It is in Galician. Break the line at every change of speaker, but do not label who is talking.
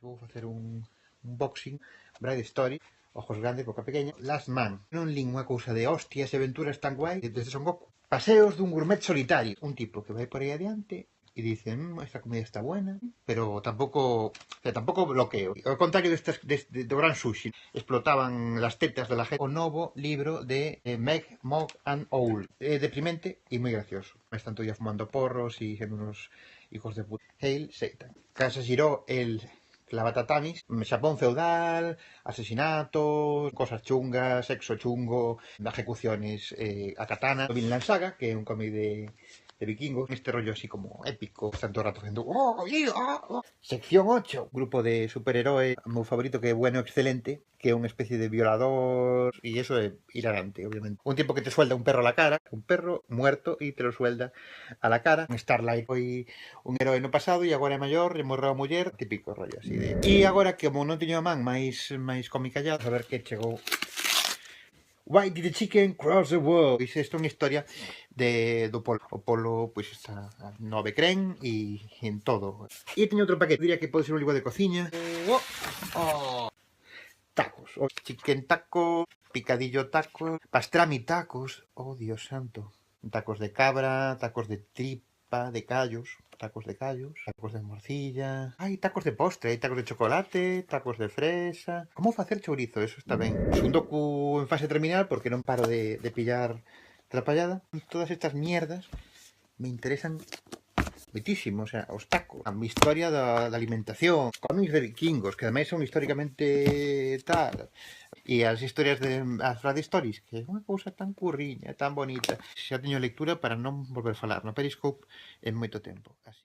Vou facer un unboxing, Bride Story, ojos grandes, boca pequeña, Last Man. Non lín unha cousa de hostias e aventuras tan guai desde Son Goku. Paseos dun gourmet solitario. Un tipo que vai por aí adiante e dice, esta comida está buena, pero tampouco bloqueo. Ao contrario do Gran Sushi, explotaban las tetas de la gente. O novo libro de Meg, Mog and Owl. É deprimente e moi gracioso. Están todos fumando porros e sendo unos hijos de puta. Hail Satan. Casa Shiro, el Clavatatamis, Xapón feudal, asesinatos, cosas chungas, sexo chungo, ejecuciones a katana. Vinland Saga, que é un cómic de vikingos, este rollo así como épico, tanto rato haciendo Sección 8, grupo de superhéroes, meu favorito que é Bueno Excelente, que é unha especie de violador, e eso é hilarante, obviamente. Un tipo que te suelda un perro a la cara, un perro muerto e te lo suelda a la cara. Starlight foi un herói no pasado e agora é maior, e morreu a muller, típico rollo así de... E agora que como non teño a man máis comicallado, a ver que chegou. Why did the chicken cross the world? Isto é unha historia do polo. O polo, pois, está no Becrén e en todo. E teño outro paquete, diría que pode ser un libro de cociña. Tacos. O chicken taco, picadillo taco, pastrami tacos. Oh, Dios santo. Tacos de cabra, tacos de tripa, de callos. Tacos de morcilla. Hai tacos de postre, hai tacos de chocolate, tacos de fresa. Como facer chourizo? Eso está ben. Sundoku en fase terminal porque non paro de pillar trapallada. Todas estas mierdas me interesan moitísimo, o sea, os tacos, a historia da alimentación, cómics de vikingos, que ademais son históricamente tal, e as historias as Bride Stories, que é unha cousa tan curriña, tan bonita. Xa teño lectura para non volver a falar no Periscope en moito tempo. Así.